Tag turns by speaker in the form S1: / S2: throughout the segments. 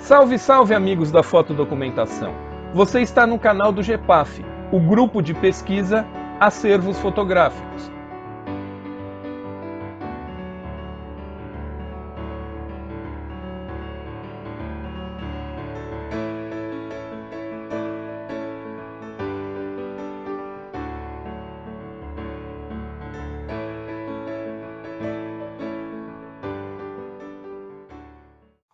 S1: Salve, salve amigos da fotodocumentação! Você está no canal do GEPAF, o grupo de pesquisa Acervos Fotográficos.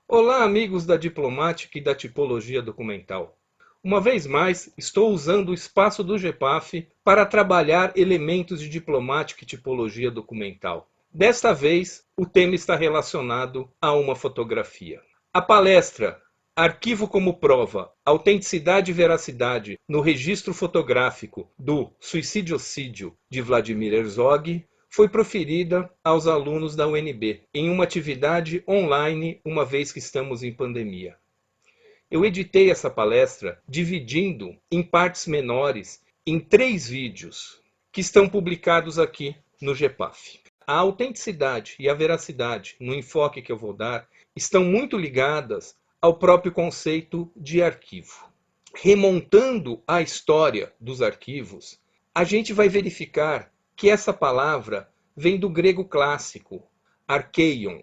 S1: Olá, amigos da Diplomática e da Tipologia Documental. Uma vez mais, estou usando o espaço do GEPAF para trabalhar elementos de diplomática e tipologia documental. Desta vez, o tema está relacionado a uma fotografia. A palestra Arquivo como Prova, Autenticidade e Veracidade no Registro Fotográfico do Suicídiocídio de Vladimir Herzog foi proferida aos alunos da UNB, em uma atividade online, uma vez que estamos em pandemia. Eu editei essa palestra dividindo em partes menores em 3 vídeos, que estão publicados aqui no GEPAF. A autenticidade e a veracidade, no enfoque que eu vou dar, estão muito ligadas ao próprio conceito de arquivo. Remontando a história dos arquivos, a gente vai verificar que essa palavra vem do grego clássico, archeion.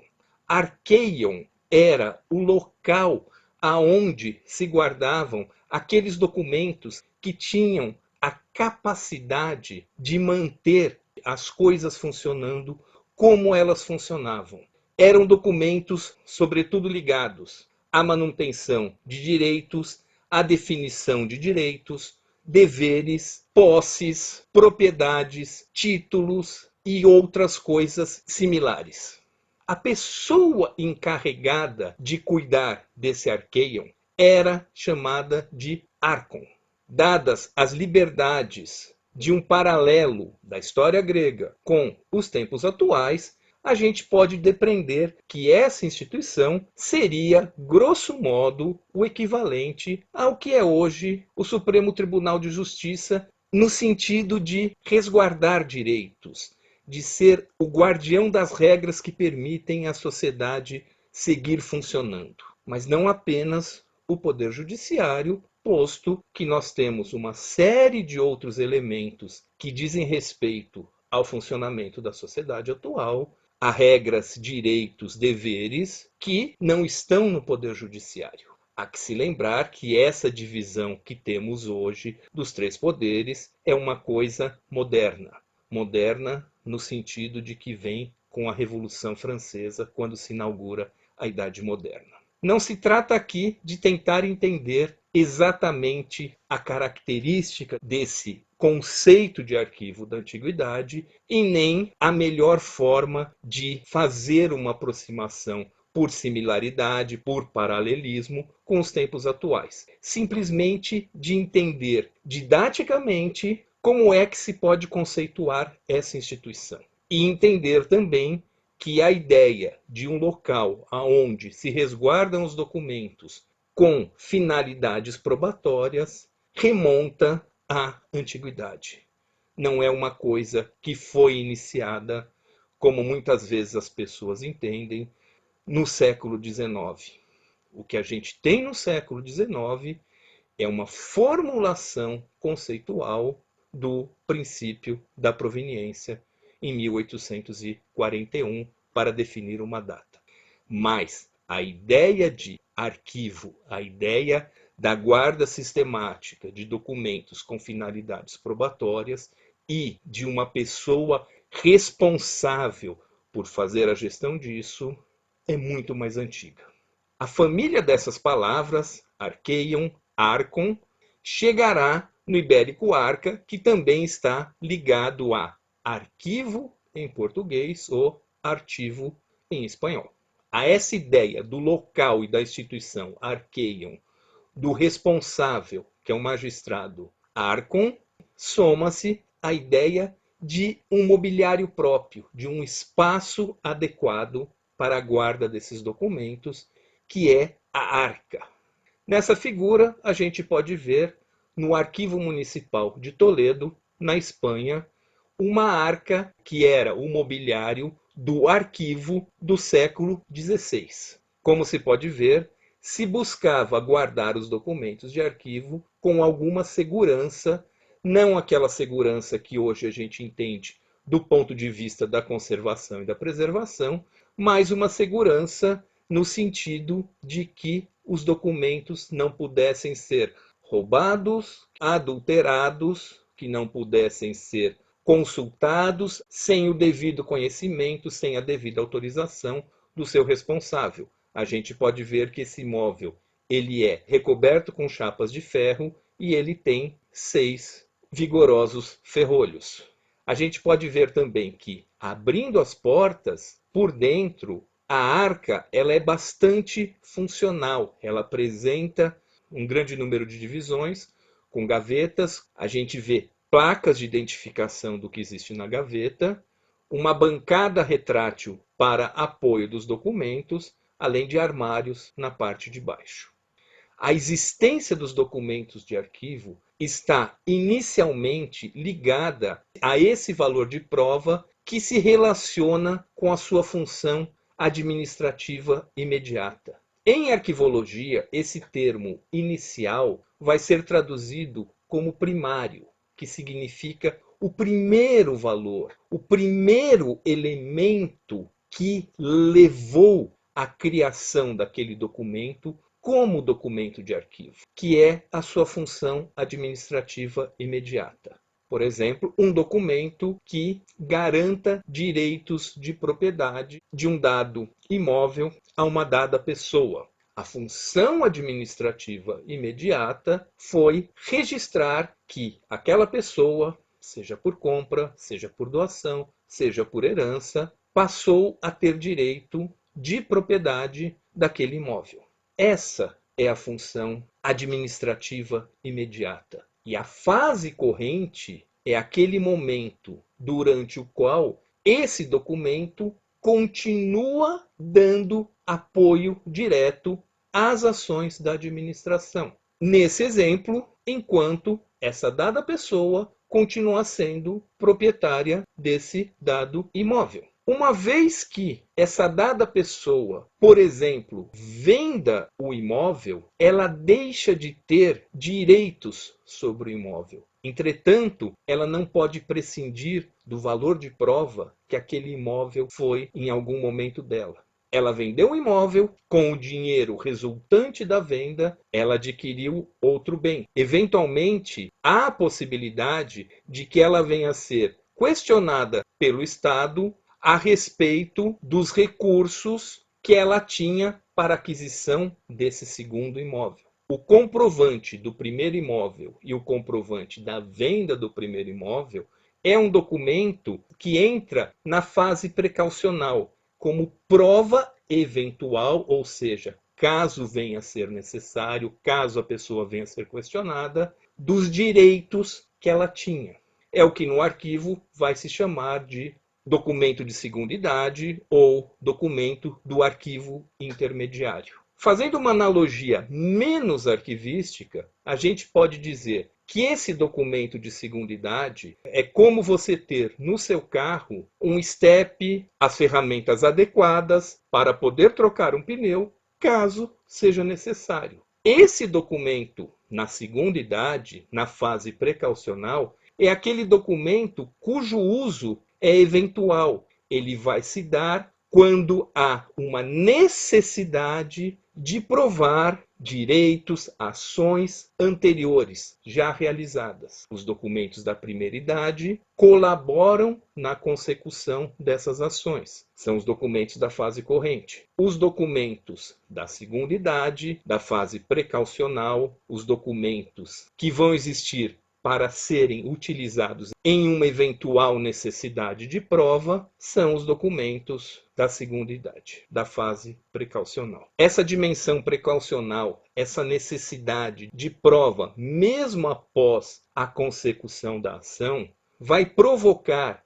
S1: Archeion era o local aonde se guardavam aqueles documentos que tinham a capacidade de manter as coisas funcionando como elas funcionavam. Eram documentos, sobretudo, ligados à manutenção de direitos, à definição de direitos, deveres, posses, propriedades, títulos e outras coisas similares. A pessoa encarregada de cuidar desse archeion era chamada de archon. Dadas as liberdades de um paralelo da história grega com os tempos atuais, a gente pode depreender que essa instituição seria, grosso modo, o equivalente ao que é hoje o Supremo Tribunal de Justiça, no sentido de resguardar direitos, de ser o guardião das regras que permitem à sociedade seguir funcionando. Mas não apenas o Poder Judiciário, posto que nós temos uma série de outros elementos que dizem respeito ao funcionamento da sociedade atual, a regras, direitos, deveres, que não estão no Poder Judiciário. Há que se lembrar que essa divisão que temos hoje dos 3 poderes é uma coisa moderna. Moderna no sentido de que vem com a Revolução Francesa, quando se inaugura a Idade Moderna. Não se trata aqui de tentar entender exatamente a característica desse conceito de arquivo da antiguidade e nem a melhor forma de fazer uma aproximação por similaridade, por paralelismo com os tempos atuais. Simplesmente de entender didaticamente como é que se pode conceituar essa instituição. E entender também que a ideia de um local onde se resguardam os documentos com finalidades probatórias remonta à antiguidade. Não é uma coisa que foi iniciada, como muitas vezes as pessoas entendem, no século XIX. O que a gente tem no século XIX é uma formulação conceitual do princípio da proveniência em 1841 para definir uma data. Mas a ideia de arquivo, a ideia da guarda sistemática de documentos com finalidades probatórias e de uma pessoa responsável por fazer a gestão disso é muito mais antiga. A família dessas palavras, archeion, archon, chegará no ibérico arca, que também está ligado a arquivo em português ou arquivo em espanhol. A essa ideia do local e da instituição archeion, do responsável, que é um magistrado archon, soma-se a ideia de um mobiliário próprio, de um espaço adequado para a guarda desses documentos, que é a arca. Nessa figura, a gente pode ver no Arquivo Municipal de Toledo, na Espanha, uma arca que era o mobiliário do arquivo do século XVI. Como se pode ver, se buscava guardar os documentos de arquivo com alguma segurança, não aquela segurança que hoje a gente entende do ponto de vista da conservação e da preservação, mas uma segurança no sentido de que os documentos não pudessem ser roubados, adulterados, que não pudessem ser consultados sem o devido conhecimento, sem a devida autorização do seu responsável. A gente pode ver que esse imóvel ele é recoberto com chapas de ferro e ele tem 6 vigorosos ferrolhos. A gente pode ver também que, abrindo as portas, por dentro, a arca ela é bastante funcional. Ela apresenta um grande número de divisões, com gavetas. A gente vê placas de identificação do que existe na gaveta, uma bancada retrátil para apoio dos documentos, além de armários na parte de baixo. A existência dos documentos de arquivo está inicialmente ligada a esse valor de prova que se relaciona com a sua função administrativa imediata. Em arquivologia, esse termo inicial vai ser traduzido como primário, que significa o primeiro valor, o primeiro elemento que levou à criação daquele documento como documento de arquivo, que é a sua função administrativa imediata. Por exemplo, um documento que garanta direitos de propriedade de um dado imóvel a uma dada pessoa. A função administrativa imediata foi registrar que aquela pessoa, seja por compra, seja por doação, seja por herança, passou a ter direito de propriedade daquele imóvel. Essa é a função administrativa imediata. E a fase corrente é aquele momento durante o qual esse documento continua dando apoio direto às ações da administração. Nesse exemplo, enquanto essa dada pessoa continua sendo proprietária desse dado imóvel. Uma vez que essa dada pessoa, por exemplo, venda o imóvel, ela deixa de ter direitos sobre o imóvel. Entretanto, ela não pode prescindir do valor de prova que aquele imóvel foi em algum momento dela. Ela vendeu o imóvel, com o dinheiro resultante da venda, ela adquiriu outro bem. Eventualmente, há a possibilidade de que ela venha a ser questionada pelo Estado a respeito dos recursos que ela tinha para aquisição desse segundo imóvel. O comprovante do primeiro imóvel e o comprovante da venda do primeiro imóvel é um documento que entra na fase precaucional, como prova eventual, ou seja, caso venha a ser necessário, caso a pessoa venha a ser questionada, dos direitos que ela tinha. É o que no arquivo vai se chamar de documento de segunda idade ou documento do arquivo intermediário. Fazendo uma analogia menos arquivística, a gente pode dizer que esse documento de segunda idade é como você ter no seu carro um estepe, as ferramentas adequadas para poder trocar um pneu, caso seja necessário. Esse documento, na segunda idade, na fase precaucional, é aquele documento cujo uso é eventual. Ele vai se dar quando há uma necessidade de provar direitos, ações anteriores já realizadas. Os documentos da primeira idade colaboram na consecução dessas ações. São os documentos da fase corrente. Os documentos da segunda idade, da fase precaucional, os documentos que vão existir para serem utilizados em uma eventual necessidade de prova, são os documentos da segunda idade, da fase precaucional. Essa dimensão precaucional, essa necessidade de prova, mesmo após a consecução da ação, vai provocar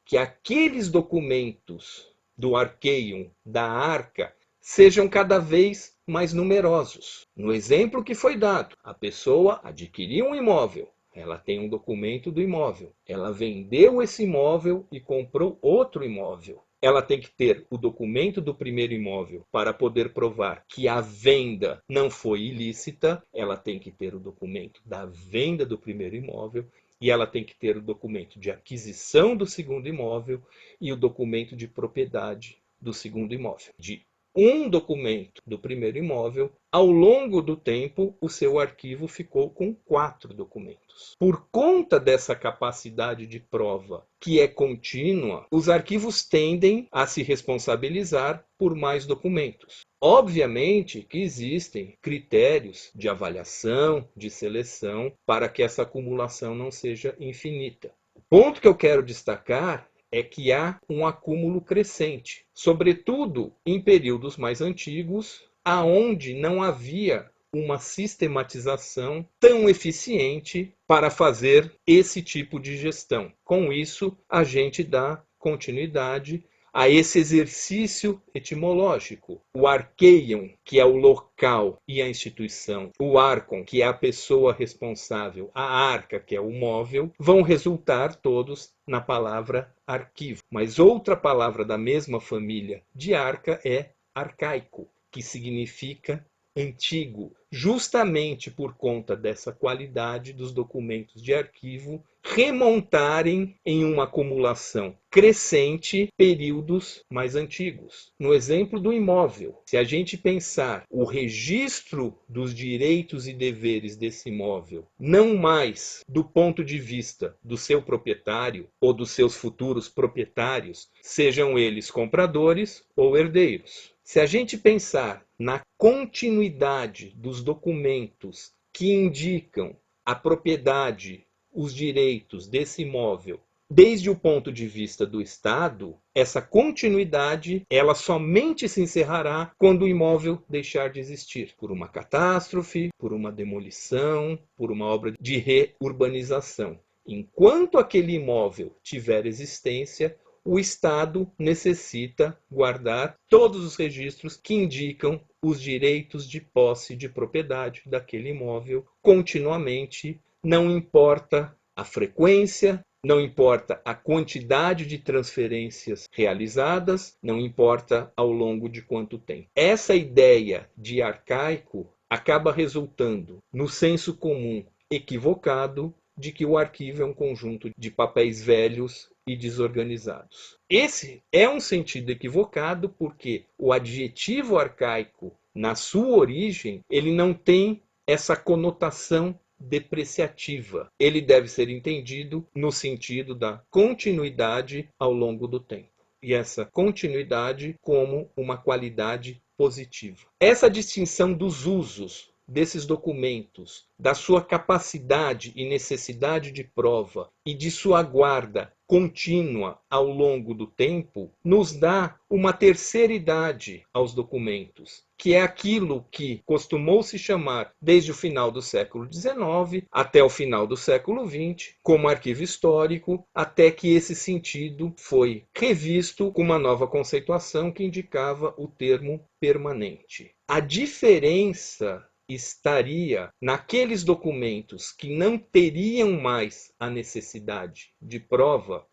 S1: que aqueles documentos do arqueium, da arca, sejam cada vez mais numerosos. No exemplo que foi dado, a pessoa adquiriu um imóvel, ela tem um documento do imóvel. Ela vendeu esse imóvel e comprou outro imóvel. ela tem que ter o documento do primeiro imóvel para poder provar que a venda não foi ilícita, ela tem que ter o documento da venda do primeiro imóvel e ela tem que ter o documento de aquisição do segundo imóvel e o documento de propriedade do segundo imóvel. De um documento do primeiro imóvel, ao longo do tempo, o seu arquivo ficou com 4 documentos. Por conta dessa capacidade de prova que é contínua, os arquivos tendem a se responsabilizar por mais documentos. Obviamente que existem critérios de avaliação, de seleção, para que essa acumulação não seja infinita. O ponto que eu quero destacar é que há um acúmulo crescente, sobretudo em períodos mais antigos, aonde não havia uma sistematização tão eficiente para fazer esse tipo de gestão. Com isso, a gente dá continuidade a esse exercício etimológico. O archeion, que é o local e a instituição, o archon, que é a pessoa responsável, a arca, que é o móvel, vão resultar todos na palavra arquivo. Mas outra palavra da mesma família de arca é arcaico, que significa antigo, justamente por conta dessa qualidade dos documentos de arquivo remontarem em uma acumulação crescente períodos mais antigos. No exemplo do imóvel, se a gente pensar o registro dos direitos e deveres desse imóvel, não mais do ponto de vista do seu proprietário ou dos seus futuros proprietários, sejam eles compradores ou herdeiros. Se a gente pensar na continuidade dos documentos que indicam a propriedade, os direitos desse imóvel, desde o ponto de vista do Estado, essa continuidade ela somente se encerrará quando o imóvel deixar de existir, por uma catástrofe, por uma demolição, por uma obra de reurbanização. Enquanto aquele imóvel tiver existência, o Estado necessita guardar todos os registros que indicam os direitos de posse de propriedade daquele imóvel continuamente, não importa a frequência, não importa a quantidade de transferências realizadas, não importa ao longo de quanto tempo. Essa ideia de arcaico acaba resultando no senso comum equivocado de que o arquivo é um conjunto de papéis velhos e desorganizados. Esse é um sentido equivocado porque o adjetivo arcaico, na sua origem, ele não tem essa conotação depreciativa. Ele deve ser entendido no sentido da continuidade ao longo do tempo. E essa continuidade como uma qualidade positiva. Essa distinção dos usos desses documentos, da sua capacidade e necessidade de prova e de sua guarda contínua ao longo do tempo, nos dá uma terceira idade aos documentos, que é aquilo que costumou se chamar desde o final do século XIX até o final do século XX, como arquivo histórico, até que esse sentido foi revisto com uma nova conceituação que indicava o termo permanente. A diferença estaria naqueles documentos que não teriam mais a necessidade de prova.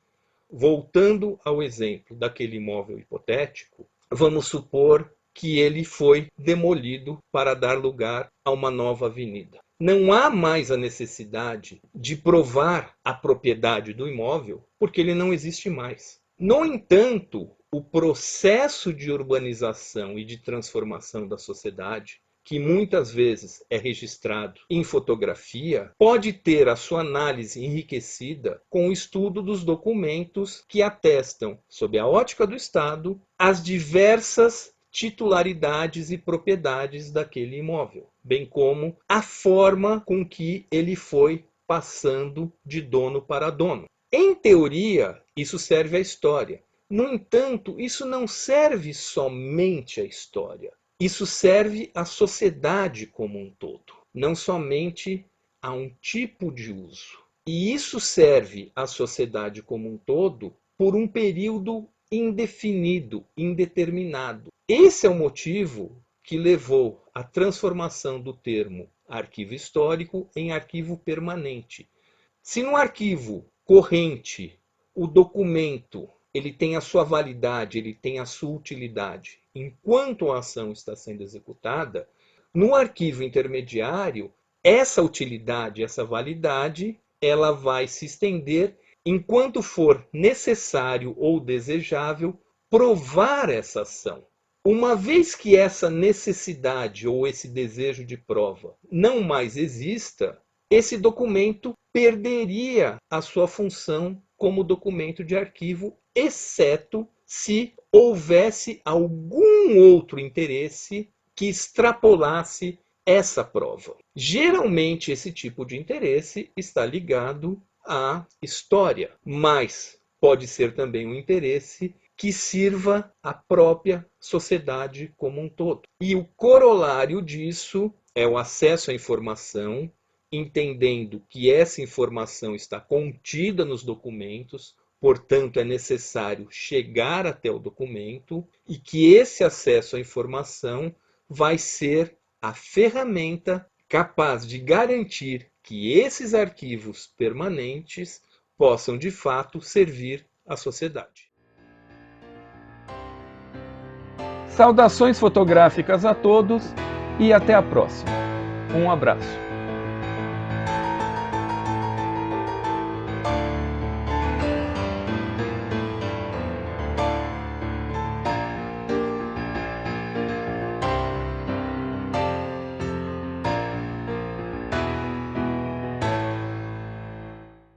S1: Voltando ao exemplo daquele imóvel hipotético, vamos supor que ele foi demolido para dar lugar a uma nova avenida. Não há mais a necessidade de provar a propriedade do imóvel, porque ele não existe mais. No entanto, o processo de urbanização e de transformação da sociedade, que muitas vezes é registrado em fotografia, pode ter a sua análise enriquecida com o estudo dos documentos que atestam, sob a ótica do Estado, as diversas titularidades e propriedades daquele imóvel, bem como a forma com que ele foi passando de dono para dono. Em teoria, isso serve à história. No entanto, isso não serve somente à história. Isso serve à sociedade como um todo, não somente a um tipo de uso. E isso serve à sociedade como um todo por um período indefinido, indeterminado. Esse é o motivo que levou à transformação do termo arquivo histórico em arquivo permanente. Se no arquivo corrente o documento ele tem a sua validade, ele tem a sua utilidade enquanto a ação está sendo executada, no arquivo intermediário, essa utilidade, essa validade, ela vai se estender enquanto for necessário ou desejável provar essa ação. Uma vez que essa necessidade ou esse desejo de prova não mais exista, esse documento perderia a sua função como documento de arquivo, exceto se houvesse algum outro interesse que extrapolasse essa prova. Geralmente, esse tipo de interesse está ligado à história, mas pode ser também um interesse que sirva à própria sociedade como um todo. E o corolário disso é o acesso à informação, entendendo que essa informação está contida nos documentos, portanto é necessário chegar até o documento, e que esse acesso à informação vai ser a ferramenta capaz de garantir que esses arquivos permanentes possam de fato servir à sociedade. Saudações fotográficas a todos e até a próxima. Um abraço.